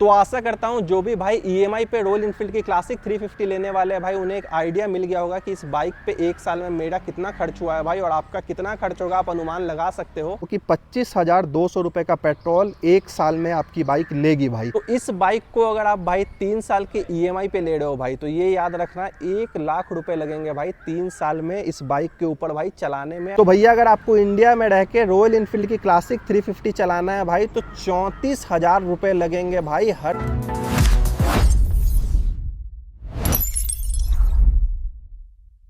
तो आशा करता हूं जो भी भाई ईएमआई पे रॉयल एनफील्ड की क्लासिक 350 लेने वाले हैं भाई, उन्हें एक आइडिया मिल गया होगा कि इस बाइक पे एक साल में मेरा कितना खर्च हुआ है भाई, और आपका कितना खर्च होगा आप अनुमान लगा सकते हो क्योंकि 25,200 रुपए का पेट्रोल एक साल में आपकी बाइक लेगी भाई। तो इस बाइक को अगर आप भाई 3 साल के ईएमआई पे ले रहे हो भाई, तो ये याद रखना 1 लाख रुपए लगेंगे भाई 3 साल में इस बाइक के ऊपर भाई चलाने में। तो भैया अगर आपको इंडिया में रह के रॉयल एनफील्ड की क्लासिक 350 चलाना है भाई, तो 34,000 रुपए लगेंगे भाई हर।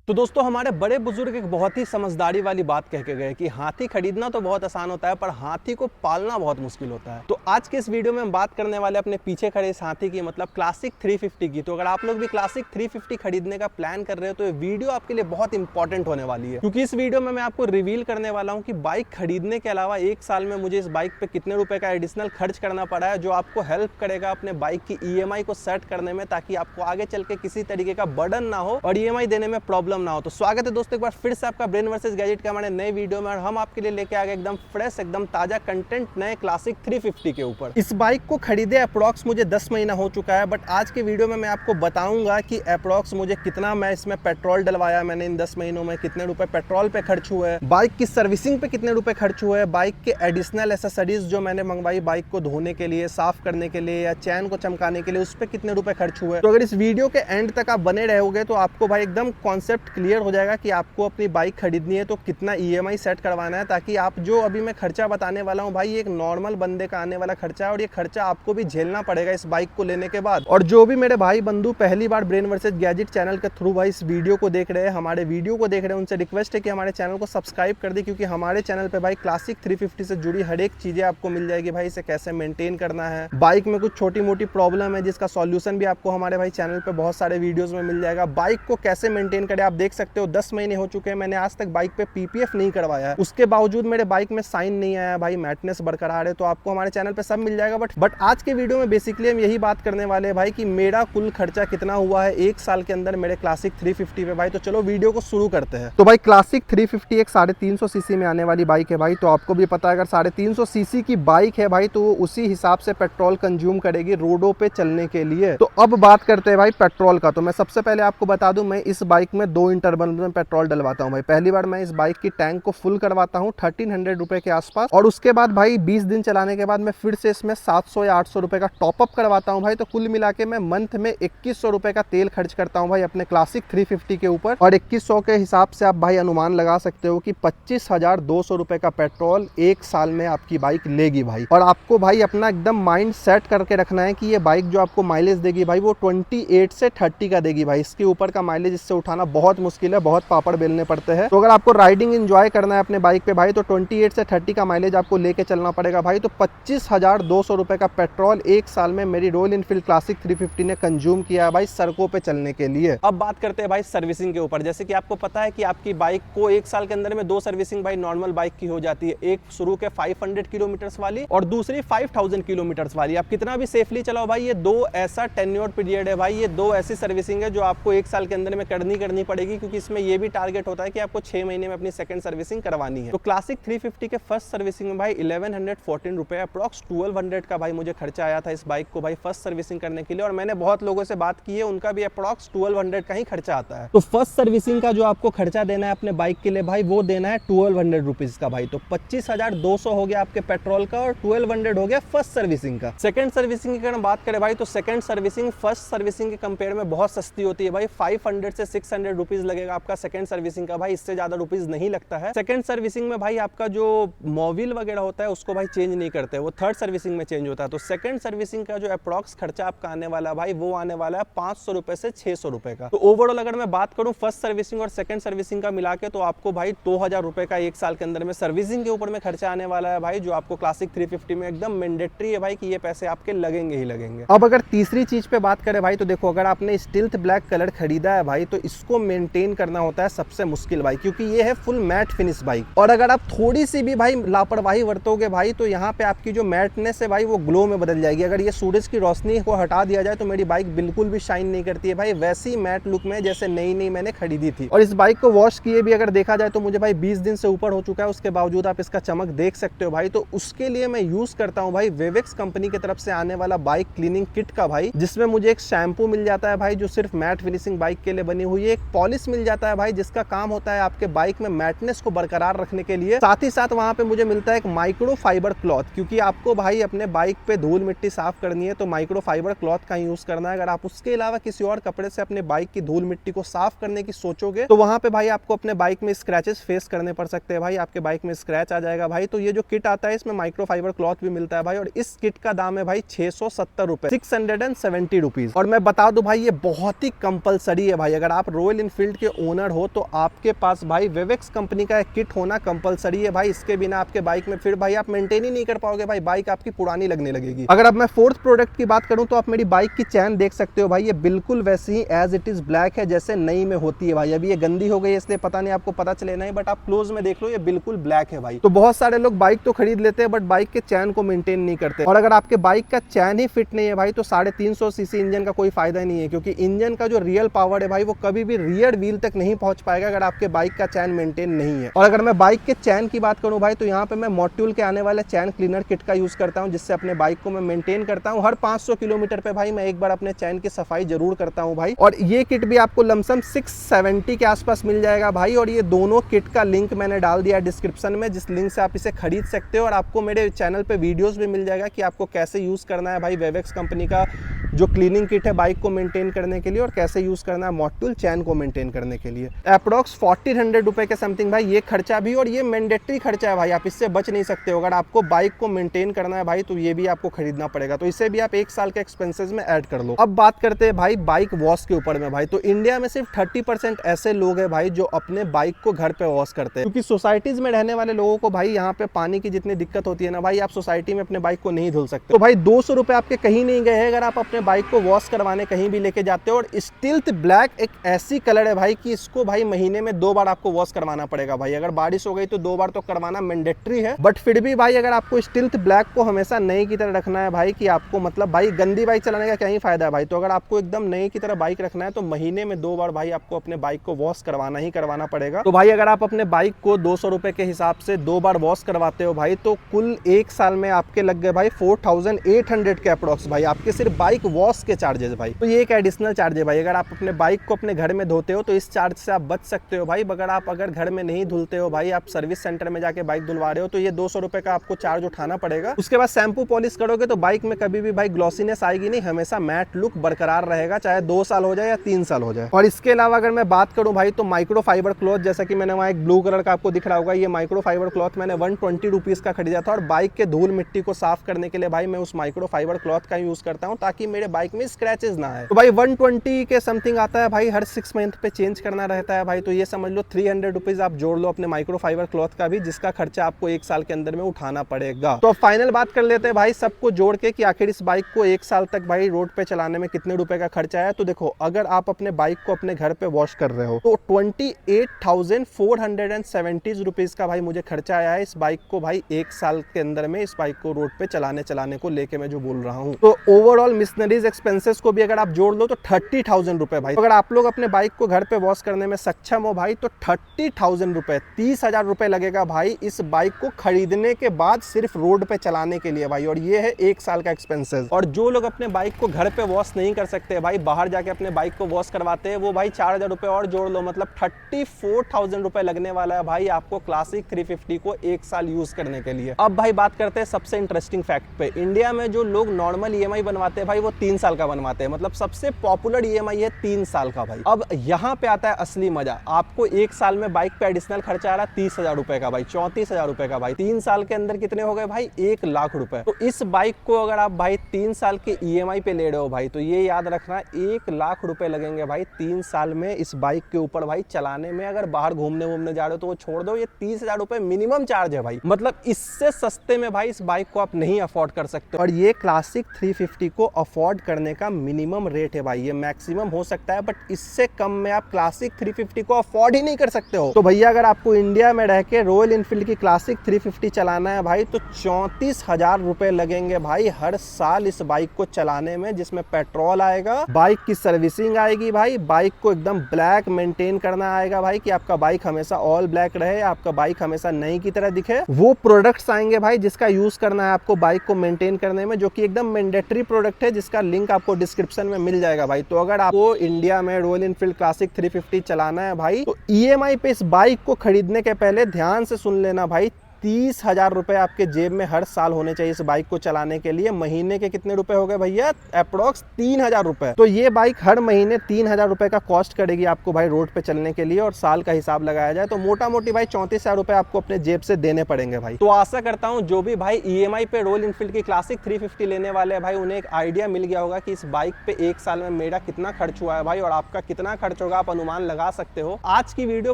तो दोस्तों हमारे बड़े बुजुर्ग एक बहुत ही समझदारी वाली बात कह के गए कि हाथी खरीदना तो बहुत आसान होता है पर हाथी को पालना बहुत मुश्किल होता है। तो आज के इस वीडियो में हम बात करने वाले अपने पीछे खड़े इस हाथी की, मतलब क्लासिक 350 की। तो अगर आप लोग भी क्लासिक 350 खरीदने का प्लान कर रहे हो तो ये वीडियो आपके लिए बहुत इंपॉर्टेंट होने वाली है, क्योंकि इस वीडियो में मैं आपको रिवील करने वाला हूँ कि बाइक खरीदने के अलावा एक साल में मुझे इस बाइक पे कितने रुपए का एडिशनल खर्च करना पड़ा है, जो आपको हेल्प करेगा अपने बाइक की ईएमआई को सेट करने में, ताकि आपको आगे चल के किसी तरीके का बर्डन ना हो और ईएमआई देने में प्रॉब्लम ना हो। तो स्वागत है दोस्तों एक बार फिर से आपका ब्रेन वर्सेस गैजेट के हमारे नए वीडियो में, और हम आपके लिए लेके आ गए एकदम फ्रेश एकदम ताजा कंटेंट नए क्लासिक 350 के ऊपर। इस बाइक को खरीदे अप्रॉक्स मुझे 10 महीना हो चुका है, बट आज के वीडियो में मैं आपको बताऊंगा कि अप्रॉक्स मुझे कितना मैं इसमें पेट्रोल डलवाया, मैंने इन 10 महीनों में कितने रुपए पेट्रोल पे खर्च हुए, बाइक की सर्विसिंग पे कितने रुपए खर्च हुए, बाइक के एडिशनल एसेसरीज जो मैंने मंगवाई बाइक को धोने के लिए, साफ करने के लिए या चैन को चमकाने के लिए, उस पर कितने रुपए खर्च हुए। तो अगर इस वीडियो के एंड तक आप बने रहोगे तो आपको भाई एकदम कॉन्सेप्ट क्लियर हो जाएगा कि आपको अपनी बाइक खरीदनी है तो कितना ईएमआई सेट करवाना है, ताकि आप जो अभी मैं खर्चा बताने वाला हूं भाई, एक नॉर्मल बंदे का आने वाला खर्चा है और ये खर्चा आपको भी झेलना पड़ेगा इस बाइक को लेने के बाद। और जो भी मेरे भाई बंधु पहली बार ब्रेन वर्सेस गैजेट चैनल के थ्रू भाई इस वीडियो को देख रहे हैं, हमारे वीडियो को देख रहे हैं, उनसे रिक्वेस्ट है कि हमारे चैनल को सब्सक्राइब कर दी, क्योंकि हमारे चैनल पे भाई क्लासिक 350 से जुड़ी हर एक चीजें आपको मिल जाएगी भाई, इसे कैसे मेंटेन करना है, बाइक में कुछ छोटी मोटी प्रॉब्लम है जिसका सॉल्यूशन भी आपको हमारे भाई चैनल पे बहुत सारे वीडियोस में मिल जाएगा। बाइक को कैसे मेंटेन करें आप देख सकते हो, 10 महीने हो चुके हैं, मैंने आज तक बाइक पे पीपीएफ नहीं करवाया है, उसके बावजूद मेरे बाइक में साइन नहीं आया भाई, मैटनेस बरकरार है। तो आपको हमारे चैनल पे सब मिल जाएगा। बट आज के वीडियो में बेसिकली हम यही बात करने वाले हैं भाई कि मेरा कुल खर्चा कितना हुआ है एक साल के अंदर मेरे क्लासिक 350 पे भाई। तो चलो वीडियो को शुरू करते हैं। तो भाई क्लासिक 350 एक 350 सीसी में आने वाली बाइक है भाई, तो आपको भी पता है अगर 350 सीसी की बाइक है भाई तो वो उसी हिसाब से पेट्रोल कंज्यूम करेगी रोडों पे चलने के लिए। तो अब बात करते हैं भाई पेट्रोल का। तो मैं सबसे पहले आपको बता दूं, मैं इस बाइक में 2 इंटरवल में पेट्रोल डलवाता हूं भाई। पहली बार मैं इस बाइक की टैंक को फुल करवाता हूं 1300 रुपए के आसपास, और उसके बाद भाई 20 दिन चलाने के बाद मैं फिर से इसमें 700 या 800 रुपए का टॉपअप करवाता हूं भाई। तो कुल मिला के मैं मंथ में 2100 रुपए का तेल खर्च करता हूं भाई अपने क्लासिक 350 के ऊपर, और 2100 के हिसाब से आप भाई अनुमान लगा सकते हो कि 25,200 रुपए का पेट्रोल एक साल में आपकी बाइक लेगी भाई। और आपको भाई अपना एकदम माइंड सेट करके रखना है कि ये बाइक जो आपको माइलेज देगी भाई वो 28 से 30 का देगी भाई। इसके ऊपर का माइलेज इससे उठाना बहुत मुश्किल है, बहुत पापड़ बेलने पड़ते हैं। तो अगर आपको राइडिंग एंजॉय करना है अपने बाइक पे भाई तो 28 से 30 का माइलेज आपको लेके चलना पड़ेगा भाई। तो 25,200 रुपए का पेट्रोल एक साल में मेरी रॉयल एनफील्ड क्लासिक 350 ने कंज्यूम किया है भाई सड़कों पे चलने के लिए। अब बात करते हैं भाई सर्विसिंग के ऊपर। जैसे कि आपको पता है कि आपकी बाइक को एक साल के अंदर में 2 सर्विसिंग भाई नॉर्मल बाइक की हो जाती है, एक शुरू के 500 किलोमीटर्स वाली और दूसरी 5000 किलोमीटर्स वाली। आप कितना भी सेफली चलाओ भाई, ये 2 ऐसा टेन्योर पीरियड है भाई, ये 2 ऐसी सर्विसिंग है जो आपको एक साल के अंदर में करनी पड़ेगी, क्योंकि इसमें ये भी टारगेट होता है कि आपको 6 महीने में अपनी सेकंड सर्विसिंग करवानी है। तो क्लासिक 350 के फर्स्ट सर्विसिंग में भाई 1114 रुपए अप्रॉक्स 1200 का भाई मुझे खर्चा आया था इस बाइक को भाई फर्स्ट सर्विसिंग करने के लिए। और मैंने बहुत लोगों से बात की है, उनका भी अप्रॉक्स 1200 का ही खर्चा आता है। तो फर्स्ट सर्विसिंग का जो आपको खर्चा देना है अपने बाइक के लिए भाई, वो देना है 1200 रुपीज का भाई। तो 25,200 हो गया आपके पेट्रोल का और 1200 हो गया फर्स्ट सर्विसिंग का। सेकंड सर्विसिंग की अगर बात करें भाई, तो सेकंड सर्विसिंग फर्स्ट सर्विसिंग के कंपेयर में बहुत सस्ती होती है भाई। 500 से 600 रुपीज लगेगा आपका सेकंड सर्विसिंग का भाई, इससे ज्यादा रुपीज नहीं लगता है। सेकंड सर्विसिंग में भाई आपका जो मोबिल वगैरह होता है उसको भाई चेंज नहीं करते, वो थर्ड सर्विसिंग में चेंज होता है। तो सेकंड सर्विसिंग का जो अप्रॉक्स खर्चा आपका आने वाला है भाई, वो आने वाला है 500 रुपए से 600 रुपए का। तो ओवरऑल अगर मैं बात करूं फर्स्ट सर्विसिंग और सेकंड सर्विसिंग का मिला के, तो आपको भाई 2000 रुपए का एक साल के अंदर में सर्विसिंग के ऊपर में खर्चा आने वाला है भाई, जो आपको क्लासिक 350 में एकदम मैंडेटरी है भाई कि ये पैसे आपके लगेंगे ही लगेंगे। अब अगर तीसरी चीज पे बात करें भाई, तो देखो अगर आपने स्टील्थ ब्लैक कलर खरीदा है भाई, तो इसको मेंटेन करना होता है सबसे मुश्किल बाइक, क्योंकि ये है फुल मैट फिनिश बाइक। और अगर आप थोड़ी सी भी भाई लापरवाही बरतोगे भाई तो यहाँ पे आपकी जो मैटनेस है भाई वो ग्लो में बदल जाएगी। अगर ये सूरज की रोशनी को हटा दिया जाए तो मेरी बाइक बिल्कुल भी शाइन नहीं करती है भाई, वैसी मैट लुक में जैसे नई नई मैंने खरीदी थी। और इस बाइक को वॉश किए भी अगर देखा जाए तो मुझे भाई 20 दिन से ऊपर हो चुका है, उसके बावजूद आप इसका चमक देख सकते हो भाई। तो उसके लिए मैं यूज करता हूँ भाई वेवेक्स कंपनी की तरफ से आने वाला बाइक क्लीनिंग किट का भाई, जिसमें मुझे एक शैम्पू मिल जाता है भाई जो सिर्फ मैट फिनिशिंग बाइक के लिए बनी हुई है, एक पॉलिश मिल जाता है भाई जिसका काम होता है आपके बाइक में मैटनेस को बरकरार रखने के लिए, साथ ही साथ वहां पे मुझे मिलता है एक माइक्रो फाइबर क्लॉथ, क्योंकि आपको भाई अपने बाइक पे धूल मिट्टी साफ करनी है तो माइक्रो फाइबर क्लॉथ का यूज करना है। अगर आप उसके अलावा किसी और कपड़े से अपने बाइक की धूल मिट्टी को साफ करने की सोचोगे तो वहां पे भाई आपको अपने बाइक में स्क्रैचेस फेस करने पड़ सकते हैं भाई, आपके बाइक में स्क्रैच आ जाएगा भाई। तो ये जो किट आता है इसमें माइक्रो फाइबर क्लॉथ भी मिलता है भाई, और इस किट का दाम है भाई 670 रुपए, 670 रुपीज। और मैं बता दूं भाई ये बहुत ही कंपलसरी है भाई, अगर आप रॉयल एनफील्ड के ओनर हो तो आपके पास भाई वेवेक्स कंपनी का एक किट होना कंपलसरी है भाई। इसके बिना आपके बाइक में फिर भाई आप मेंटेन ही नहीं कर पाओगे भाई, बाइक आपकी पुरानी लगने लगेगी। अगर अब मैं फोर्थ प्रोडक्ट की बात करूं तो आप मेरी बाइक की चैन देख सकते हो भाई, ये बिल्कुल वैसी ही एज इट इज ब्लैक है जैसे नई में होती है भाई। अभी ये गंदी हो गई है इसलिए पता नहीं आपको पता चले नहीं, बट आप क्लोज में देख लो ये बिल्कुल ब्लैक है भाई। तो बहुत सारे लोग बाइक तो खरीद लेते हैं बट बाइक के चैन को मेंटेन नहीं करते, और अगर आपके बाइक का चैन ही फिट नहीं है भाई तो 350 सीसी इंजन का कोई फायदा नहीं है, क्योंकि इंजन का जो रियल पावर है भाई वो कभी भी रियर व्हील तक नहीं पहुंच पाएगा अगर आपके बाइक का चैन मेंटेन नहीं है। और अगर मैं बाइक के चैन की बात करूं भाई तो यहाँ पे मैं मॉड्यूल के आने वाले चैन क्लीनर किट का यूज करता हूं, जिससे अपने बाइक को मैं मेंटेन करता हूं। हर 500 किलोमीटर पे भाई मैं एक बार अपने चैन की सफाई जरूर करता हूं भाई। और ये किट भी आपको लमसम 670 के आसपास मिल जाएगा भाई, और ये दोनों किट का लिंक मैंने डाल दिया डिस्क्रिप्शन में, जिस लिंक से आप इसे खरीद सकते हो। और आपको मेरे चैनल पे वीडियोस भी मिल जाएगा कि आपको कैसे यूज करना है भाई वेवेक्स कंपनी का जो क्लीनिंग किट है बाइक को मेंटेन करने के लिए, और कैसे यूज करना है मॉड्यूल चैन को मेंटेन करने के लिए। अप्रॉक्स 1400 रुपए के समथिंग भाई ये खर्चा भी, और ये मैंडेटरी खर्चा है भाई, आप इससे बच नहीं सकते हो। अगर आपको बाइक को मेंटेन करना है भाई तो ये भी आपको खरीदना पड़ेगा, तो इसे भी आप एक साल के एक्सपेंसेस में ऐड कर लो। अब बात करते हैं भाई बाइक वॉश के ऊपर में भाई, तो इंडिया में सिर्फ 30% ऐसे लोग हैं भाई जो अपने बाइक को घर पे वॉश करते हैं, क्योंकि सोसाइटीज में रहने वाले लोगों को भाई यहाँ पे पानी की जितनी दिक्कत होती है ना भाई, आप सोसाइटी में अपने बाइक को नहीं धुल सकते। तो भाई 200 रुपए आपके कहीं नहीं गए हैं अगर आप अपने बाइक को वॉश करवाने कहीं भी लेके जाते हो। और स्टिल्थ ब्लैक एक ऐसी कलर है भाई कि इसको भाई महीने में 2 बार आपको वॉश करवाना पड़ेगा भाई, अगर बारिश हो गई तो 2 बार तो करवाना मैंडेटरी है। बट फिर भी भाई अगर आपको स्टिल्थ ब्लैक को हमेशा नई की तरह रखना है भाई, कि आपको मतलब भाई गंदी बाइक चलाने का क्या ही फायदा है भाई, तो अगर आपको एकदम नई की तरह बाइक रखना है तो महीने में 2 बार भाई आपको अपने बाइक को वॉश करवाना ही करवाना पड़ेगा। तो भाई अगर आप अपने बाइक को 200 रुपए के हिसाब से 2 बार वॉश करवाते हो भाई तो कुल एक साल में आपके लग गए भाई 4800 के अप्रोक्स भाई, आपके सिर्फ बाइक वॉश के चार्जेस भाई। तो ये एक एडिशनल चार्ज है भाई, अगर आप अपने बाइक को अपने घर में धोते हो तो इस चार्ज से आप बच सकते हो भाई। अगर आप घर में नहीं धुलते हो भाई, आप सर्विस सेंटर में जाके बाइक धुलवा रहे हो तो ये 200 रुपए का आपको चार्ज उठाना पड़ेगा। उसके बाद शैम्पू पॉलिश करोगे तो बाइक में कभी भी भाई ग्लॉसीनेस आएगी नहीं, हमेशा मैट लुक बरकरार रहेगा, चाहे 2 साल हो जाए या 3 साल हो जाए। और इसके अलावा अगर मैं बात करूं भाई तो माइक्रो फाइबर क्लॉथ, जैसा कि मैंने वहाँ एक ब्लू कलर का आपको दिख रहा होगा, ये माइक्रो फाइबर क्लॉथ मैंने 120 रुपीज का खरीदा था, और बाइक के धूल मिट्टी को साफ करने के लिए भाई मैं उस माइक्रो फाइबर क्लॉथ का यूज करता हूँ ताकि मेरे बाइक में स्क्रैचेस ना आए। तो भाई 120 के समथिंग आता है भाई, हर 6 मंथ पे चेंज करना रहता है भाई, तो ये समझ लो 300 रुपीज आप जोड़ लो अपने माइक्रो फाइबर क्लॉथ का भी, जिसका खर्चा आपको 1 साल के अंदर में उठाना पड़ेगा। तो फाइनल बात कर लेते हैं भाई सबको जोड़ के कि आखिर इस बाइक को 1 साल तक भाई रोड पे चलाने में कितने रुपए का खर्चा है। तो देखो अगर आप अपने बाइक को अपने घर पे वॉश कर रहे हो तो 28,470 रुपीज का भाई मुझे खर्चा आया है इस बाइक को भाई 1 साल के अंदर में, इस बाइक को रोड पे चलाने को लेके मैं जो बोल रहा हूँ। तो ओवरऑल मिशनरीज एक्सपेंसेस को भी अगर आप जोड़ लो तो 30,000 रुपए भाई। अगर आप लोग अपने बाइक को घर पे वॉश करने में सक्षम हो भाई तो 30,000 रुपए, 30,000 रुपए लगेगा भाई इस बाइक को खरीदने के बाद सिर्फ रोड पे चलाने के लिए भाई, और ये है 1 साल का एक्सपेंसेस। और जो लोग अपने बाइक को घर पे वॉश नहीं कर सकते भाई, बाहर जाके अपने बाइक को वॉश करवाते हैं, वो भाई 4,000 रुपए और जोड़ लो, मतलब 34,000 रुपए लगने वाला है भाई आपको क्लासिक 350 को 1 साल यूज करने के लिए। अब भाई बात करते हैं सबसे इंटरेस्टिंग फैक्ट पे, इंडिया में जो लोग नॉर्मल EMI बनवाते हैं भाई वो 3 साल का बनवाते हैं, मतलब सबसे पॉपुलर EMI है 3 साल का भाई। अब यहाँ पे आता है असली मजा, आपको 1 साल में बाइक पे एडिशनल खर्चा आ रहा है 30,000 रुपए का भाई, 34,000 रुपए का भाई, 3 साल के अंदर कितने हो गए भाई 1 लाख रुपए। तो इस बाइक को अगर आप भाई 3 साल के EMI पे ले रहे हो भाई तो ये याद रखना 1 लाख रुपए लगेंगे भाई 3 साल में इस बाइक के ऊपर भाई चलाने में। अगर बाहर घूमने जा रहे हो तो वो छोड़ दो, ये 30,000 रुपए मिनिमम चार्ज है भाई, मतलब इससे सस्ते में भाई इस बाइक को आप नहीं अफोर्ड कर सकते। और ये क्लासिक 350 को अफोर्ड करने का मिनिमम रेट है भाई। ये मैक्सिमम हो सकता है, बट इससे कम में आप क्लासिक 350 को अफोर्ड ही नहीं कर सकते हो। तो भैया अगर आपको इंडिया में रह के रॉयल एनफील्ड की क्लासिक 350 चलाना है भाई, तो 34,000 रुपए लगेंगे भाई हर साल इस बाइक को चलाने में, जिसमें पेट्रोल आएगा, बाइक की सर्विसिंग आएगी भाई, बाइक को एकदम ब्लैक मेंटेन करना आएगा भाई, कि आपका बाइक हमेशा ऑल ब्लैक रहे, आपका बाइक हमेशा नई की तरह दिखे। वो प्रोडक्ट्स आएंगे भाई जिसका यूज करना है आपको बाइक को मेंटेन करने में, जो कि एकदम मैंडेटरी प्रोडक्ट है, जिसका लिंक आपको डिस्क्रिप्शन में मिल जाएगा भाई। तो अगर आपको इंडिया में रॉयल एनफील्ड क्लासिक 350 चलाना है भाई, तो ईएमआई पे इस बाइक को खरीदने के पहले ध्यान से सुन लेना भाई, 30,000 रुपए आपके जेब में हर साल होने चाहिए इस बाइक को चलाने के लिए। महीने के कितने रुपए हो गए भैया? अप्रोक्स 3,000 रुपए। तो ये बाइक हर महीने 3,000 रुपए का कॉस्ट करेगी आपको भाई रोड पे चलने के लिए, और साल का हिसाब लगाया जाए तो मोटा मोटी भाई 34,000 रुपए आपको अपने जेब से देने पड़ेंगे भाई। तो आशा करता हूँ जो भी भाई ईएमआई पे रॉयल एनफील्ड की क्लासिक 350 लेने वाले हैं भाई, उन्हें एक आइडिया मिल गया होगा कि इस बाइक पे एक साल में मेरा कितना खर्च हुआ है भाई, और आपका कितना खर्च होगा आप अनुमान लगा सकते हो। आज की वीडियो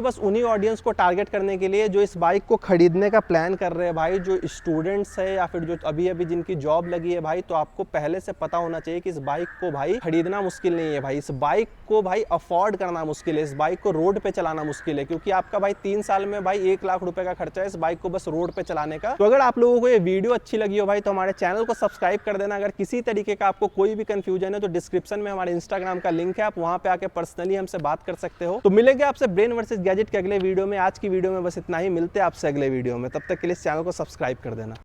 बस उन्हीं ऑडियंस को टारगेट करने के लिए जो इस बाइक को खरीदने का प्लान कर रहे हैं भाई, जो स्टूडेंट्स है या फिर जो अभी अभी जिनकी जॉब लगी है भाई। तो आपको पहले से पता होना चाहिए कि इस बाइक को भाई खरीदना मुश्किल नहीं है भाई, इस बाइक को भाई अफोर्ड करना मुश्किल है, इस बाइक को रोड पे चलाना मुश्किल है, क्योंकि आपका भाई 3 साल में भाई 1 लाख रुपए का खर्चा है इस बाइक को बस रोड पे चलाने का। तो अगर आप लोगों को ये वीडियो अच्छी लगी हो भाई, तो हमारे चैनल को सब्सक्राइब कर देना। अगर किसी तरीके का आपको कोई भी कंफ्यूजन है तो डिस्क्रिप्शन में हमारे इंस्टाग्राम का लिंक है, आप वहां पे आके पर्सनली हमसे बात कर सकते हो। तो मिलेंगे आपसे ब्रेन वर्सेस गैजेट के अगले वीडियो में। आज की वीडियो में बस इतना ही, मिलते हैं आपसे अगले वीडियो में, तब तक के लिए इस चैनल को सब्सक्राइब कर देना।